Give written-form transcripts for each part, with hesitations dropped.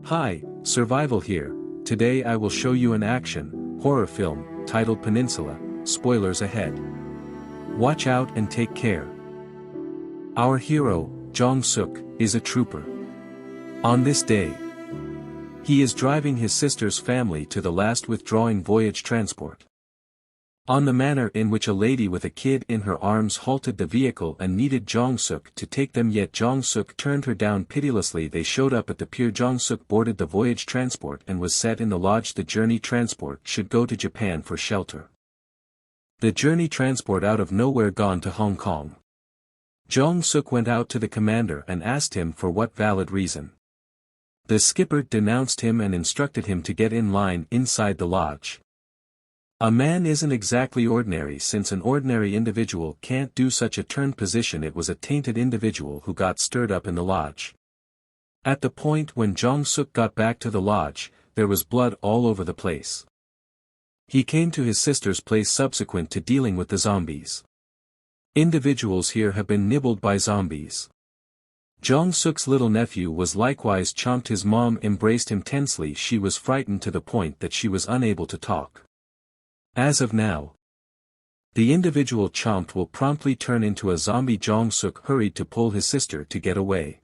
Hi, Survival here. Today I will show you an action, horror film, titled Peninsula. Spoilers ahead. Watch out and take care. Our hero, Jong-suk, is a trooper. On this day, he is driving his sister's family to the last withdrawing voyage transport. On the manner in which a lady with a kid in her arms halted the vehicle and needed Jong-suk to take them, yet Jong-suk turned her down pitilessly. They showed up at the pier. Jong-suk boarded the voyage transport and was set in the lodge. The journey transport should go to Japan for shelter. The journey transport out of nowhere gone to Hong Kong. Jong-suk went out to the commander and asked him for what valid reason. The skipper denounced him and instructed him to get in line inside the lodge. A man isn't exactly ordinary, since an ordinary individual can't do such a turned position. It was a tainted individual who got stirred up in the lodge. At the point when Jong-suk got back to the lodge, there was blood all over the place. He came to his sister's place subsequent to dealing with the zombies. Individuals here have been nibbled by zombies. Jong-suk's little nephew was likewise chomped. His mom embraced him tensely. She was frightened to the point that she was unable to talk. As of now, the individual chomped will promptly turn into a zombie. Jong-suk hurried to pull his sister to get away.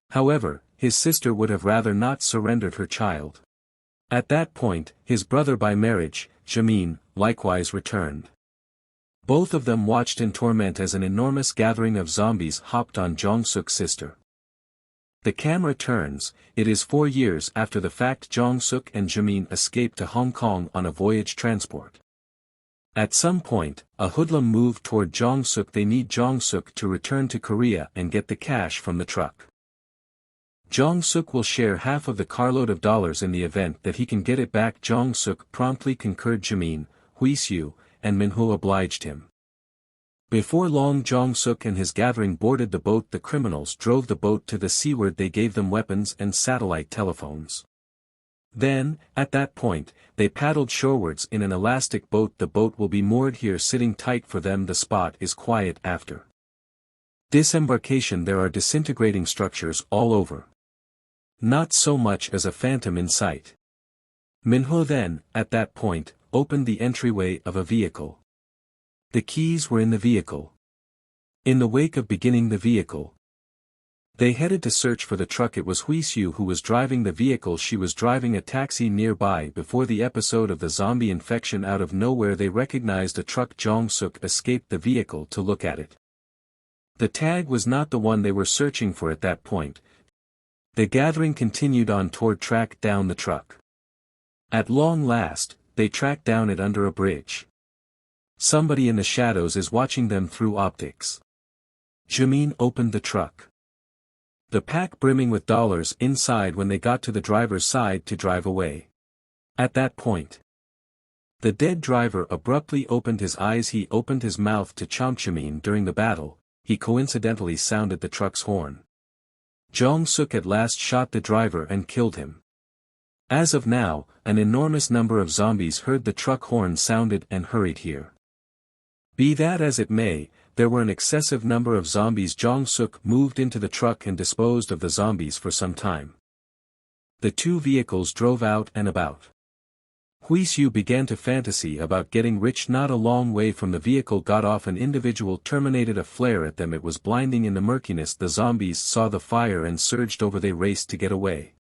However, his sister would have rather not surrendered her child. At that point, his brother by marriage, Jamin, likewise returned. Both of them watched in torment as an enormous gathering of zombies hopped on Jong-suk's sister. The camera turns. It is 4 years after the fact. Jong-suk and Jamin escaped to Hong Kong on a voyage transport. At some point, a hoodlum moved toward Jong-suk. They need Jong-suk to return to Korea and get the cash from the truck. Jong-suk will share half of the carload of dollars in the event that he can get it back. Jong-suk promptly concurred. Jamin, Huisyu, and Minho obliged him. Before long, Jong-suk and his gathering boarded the boat. The criminals drove the boat to the seaward. They gave them weapons and satellite telephones. Then, at that point, they paddled shorewards in an elastic boat. The boat will be moored here, sitting tight for them. The spot is quiet. After disembarkation there are disintegrating structures all over. Not so much as a phantom in sight. Minho then, at that point, opened the entryway of a vehicle. The keys were in the vehicle. In the wake of beginning the vehicle, they headed to search for the truck. It was Huisyu who was driving the vehicle. She was driving a taxi nearby. Before the episode of the zombie infection, out of nowhere they recognized a truck. Jong-suk escaped the vehicle to look at it. The tag was not the one they were searching for at that point. The gathering continued on toward track down the truck. At long last, they tracked down it under a bridge. Somebody in the shadows is watching them through optics. Jamin opened the truck. The pack brimming with dollars inside when they got to the driver's side to drive away. At that point, the dead driver abruptly opened his eyes. He opened his mouth to chomp Jamin. During the battle, he coincidentally sounded the truck's horn. Jong-suk at last shot the driver and killed him. As of now, an enormous number of zombies heard the truck horn sounded and hurried here. Be that as it may, there were an excessive number of zombies. Jong-suk moved into the truck and disposed of the zombies for some time. The two vehicles drove out and about. Huisyu began to fantasy about getting rich. Not a long way from the vehicle got off an individual terminated a flare at them. It was blinding in the murkiness. The zombies saw the fire and surged over. They raced to get away.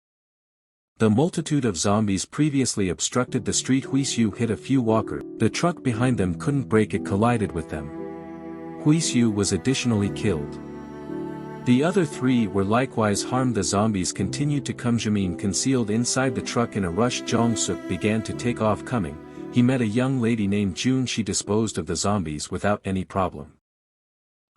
The multitude of zombies previously obstructed the street. Huisyu hit a few walkers. The truck behind them couldn't brake. It collided with them. Huisyu was additionally killed. The other three were likewise harmed. The zombies continued to come. Jamin concealed inside the truck. In a rush, Jong-suk began to take off. Coming, he met a young lady named June. She disposed of the zombies without any problem.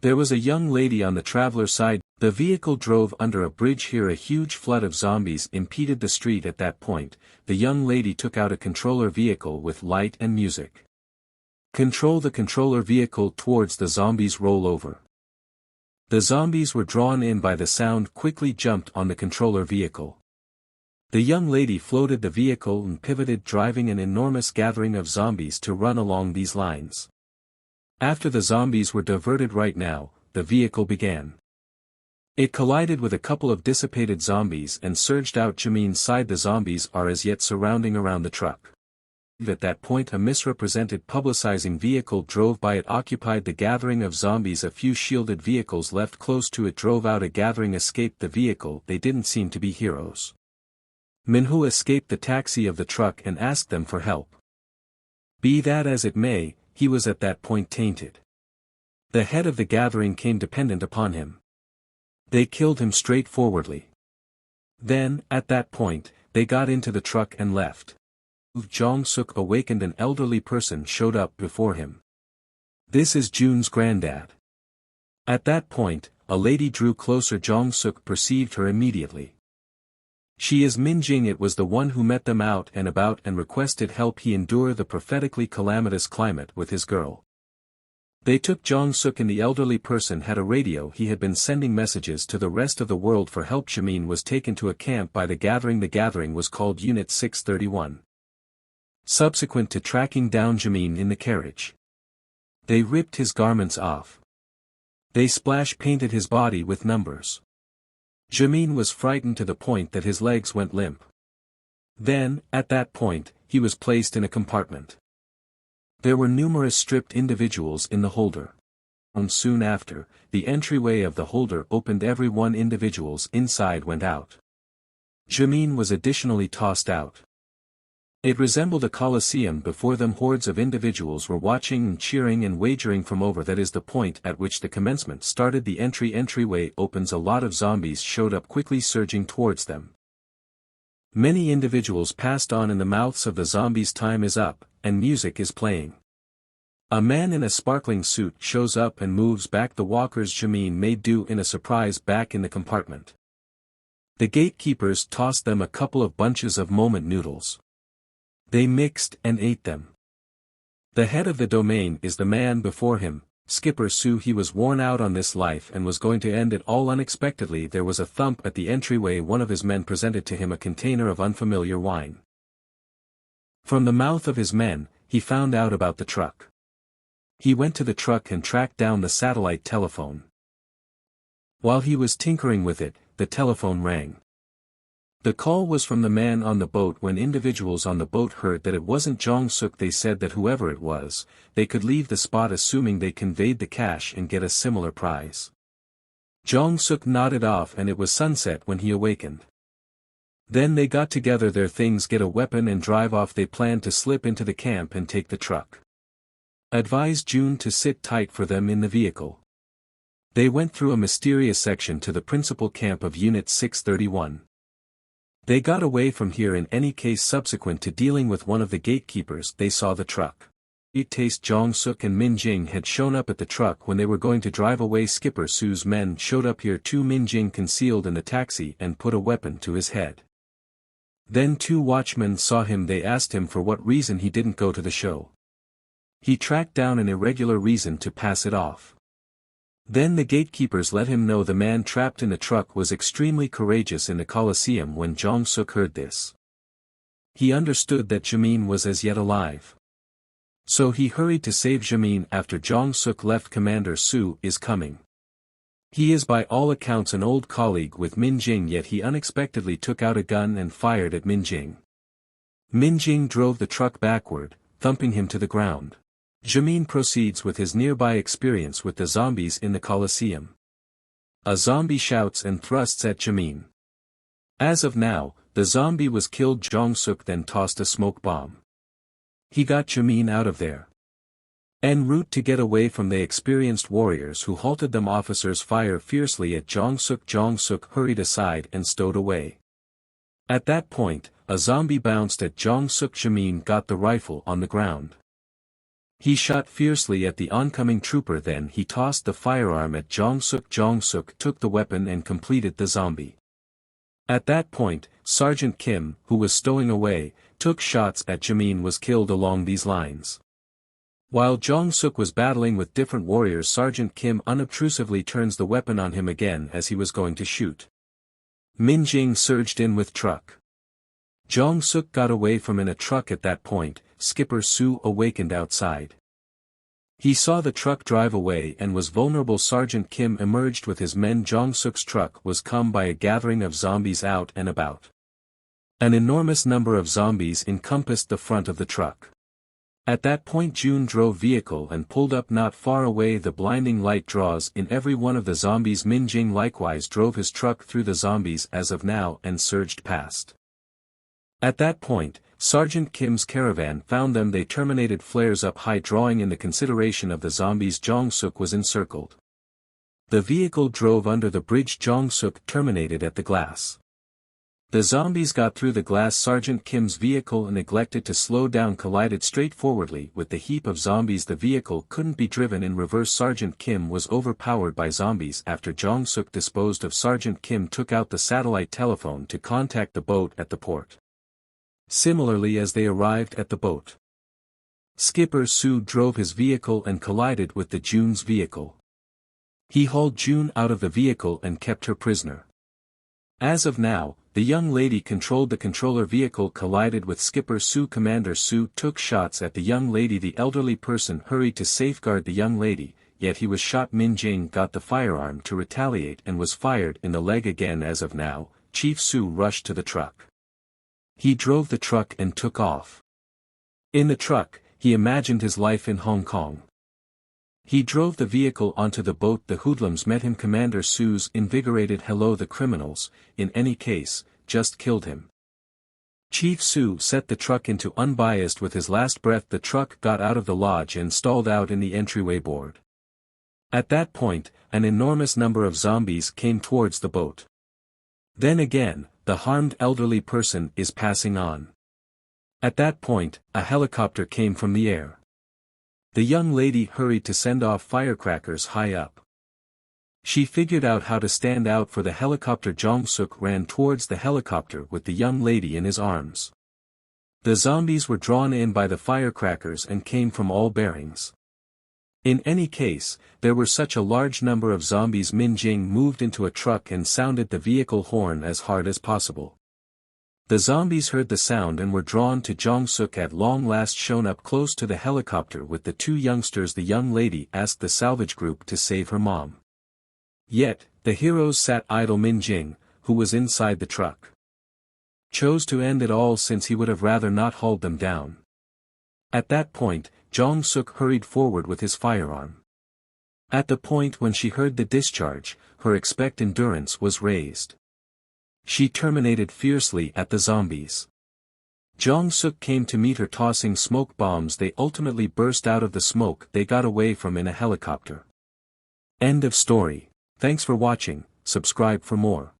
There was a young lady on the traveler's side. The vehicle drove under a bridge here. A huge flood of zombies impeded the street. At that point, the young lady took out a controller vehicle with light and music. Control the controller vehicle towards the zombies. Roll over. The zombies were drawn in by the sound. Quickly jumped on the controller vehicle. The young lady floated the vehicle and pivoted, driving an enormous gathering of zombies to run along these lines. After the zombies were diverted right now, the vehicle began It collided with a couple of dissipated zombies and surged out Jamin's side. The zombies are as yet surrounding around the truck. At that point a misrepresented publicizing vehicle drove by. It occupied the gathering of zombies. A few shielded vehicles left close to it drove out. A gathering escaped the vehicle. They didn't seem to be heroes. Minhu escaped the taxi of the truck and asked them for help. Be that as it may, he was at that point tainted. The head of the gathering came dependent upon him. They killed him straightforwardly. Then, at that point, they got into the truck and left. Jong-suk awakened. An elderly person showed up before him. This is Jun's granddad. At that point, a lady drew closer. Jong-suk perceived her immediately. She is Min-jing. It was the one who met them out and about and requested help. He endured the prophetically calamitous climate with his girl. They took Jong-suk and the elderly person had a radio. He had been sending messages to the rest of the world for help. Jamin was taken to a camp by the gathering. The gathering was called Unit 631. Subsequent to tracking down Jamin in the carriage, they ripped his garments off. They splash painted his body with numbers. Jamin was frightened to the point that his legs went limp. Then, at that point, he was placed in a compartment. There were numerous stripped individuals in the holder. And soon after, the entryway of the holder opened. Every one individuals inside went out. Jamin was additionally tossed out. It resembled a coliseum. Before them hordes of individuals were watching and cheering and wagering from over. That is the point at which the commencement started. The entryway opens. A lot of zombies showed up quickly surging towards them. Many individuals passed on in the mouths of the zombies. Time is up, and music is playing. A man in a sparkling suit shows up and moves back the walkers. Jamin made do in a surprise back in the compartment. The gatekeepers tossed them a couple of bunches of moment noodles. They mixed and ate them. The head of the domain is the man before him, Skipper Su. He was worn out on this life and was going to end it all. Unexpectedly there was a thump at the entryway. One of his men presented to him a container of unfamiliar wine. From the mouth of his men, he found out about the truck. He went to the truck and tracked down the satellite telephone. While he was tinkering with it, the telephone rang. The call was from the man on the boat. When individuals on the boat heard that it wasn't Jong-suk, they said that whoever it was, they could leave the spot assuming they conveyed the cash and get a similar prize. Jong-suk nodded off and it was sunset when he awakened. Then they got together their things, get a weapon and drive off. They planned to slip into the camp and take the truck. Advised June to sit tight for them in the vehicle. They went through a mysterious section to the principal camp of Unit 631. They got away from here in any case. Subsequent to dealing with one of the gatekeepers, they saw the truck. Jong-suk and Min-jing had shown up at the truck when they were going to drive away. Skipper Su's men showed up here too. Min-jing concealed in the taxi and put a weapon to his head. Then two watchmen saw him. They asked him for what reason he didn't go to the show. He tracked down an irregular reason to pass it off. Then the gatekeepers let him know the man trapped in the truck was extremely courageous in the Colosseum. When Jong-suk heard this, he understood that Jamin was as yet alive. So he hurried to save Jamin. After Jong-suk left, Commander Su is coming. He is by all accounts an old colleague with Min-jing, yet he unexpectedly took out a gun and fired at Min-jing. Min-jing drove the truck backward, thumping him to the ground. Jamin proceeds with his nearby experience with the zombies in the Colosseum. A zombie shouts and thrusts at Jamin. As of now, the zombie was killed. Jong-suk then tossed a smoke bomb. He got Jamin out of there. En route to get away from the experienced warriors who halted them, officers fire fiercely at Jong-suk. Jong-suk hurried aside and stowed away. At that point, a zombie bounced at Jong-suk. Jamin got the rifle on the ground. He shot fiercely at the oncoming trooper, then he tossed the firearm at Jong-suk. Jong-suk took the weapon and completed the zombie. At that point, Sergeant Kim, who was stowing away, took shots at Jamin, was killed along these lines. While Jong-suk was battling with different warriors, Sergeant Kim unobtrusively turns the weapon on him again as he was going to shoot. Min-jing surged in with truck. Jong-suk got away from in a truck. At that point, Skipper Su awakened outside. He saw the truck drive away and was vulnerable. Sergeant Kim emerged with his men. Jong-suk's truck was come by a gathering of zombies out and about. An enormous number of zombies encompassed the front of the truck. At that point June drove vehicle and pulled up not far away. The blinding light draws in every one of the zombies. Min Jing likewise drove his truck through the zombies as of now and surged past. At that point, Sergeant Kim's caravan found them. They terminated flares up high, drawing in the consideration of the zombies. Jong-suk was encircled. The vehicle drove under the bridge. Jong-suk terminated at the glass. The zombies got through the glass. Sergeant Kim's vehicle neglected to slow down, collided straightforwardly with the heap of zombies. The vehicle couldn't be driven in reverse. Sergeant Kim was overpowered by zombies. After Jong-suk disposed of Sergeant Kim took out the satellite telephone to contact the boat at the port. Similarly, as they arrived at the boat, Skipper Sue drove his vehicle and collided with the June's vehicle. He hauled June out of the vehicle and kept her prisoner. As of now, the young lady controlled the controller. Vehicle collided with Skipper Sue. Commander Sue took shots at the young lady. The elderly person hurried to safeguard the young lady, yet he was shot. Min Jing got the firearm to retaliate and was fired in the leg again. As of now, Chief Sue rushed to the truck. He drove the truck and took off. In the truck, he imagined his life in Hong Kong. He drove the vehicle onto the boat. The hoodlums met him. Commander Sue's invigorated hello. The criminals, in any case, just killed him. Chief Sue set the truck into unbiased with his last breath. The truck got out of the lodge and stalled out in the entryway board. At that point, an enormous number of zombies came towards the boat. Then again, the harmed elderly person is passing on. At that point, a helicopter came from the air. The young lady hurried to send off firecrackers high up. She figured out how to stand out for the helicopter. Jong-suk ran towards the helicopter with the young lady in his arms. The zombies were drawn in by the firecrackers and came from all bearings. In any case, there were such a large number of zombies. Min Jing moved into a truck and sounded the vehicle horn as hard as possible. The zombies heard the sound and were drawn to Jong-suk. At long last shown up close to the helicopter with the two youngsters. The young lady asked the salvage group to save her mom. Yet, the heroes sat idle. Min Jing, who was inside the truck, chose to end it all since he would have rather not hauled them down. At that point, Jong-suk hurried forward with his firearm. At the point when she heard the discharge, her expect endurance was raised. She terminated fiercely at the zombies. Jong-suk came to meet her tossing smoke bombs. They ultimately burst out of the smoke they got away from in a helicopter. End of story. Thanks for watching, subscribe for more.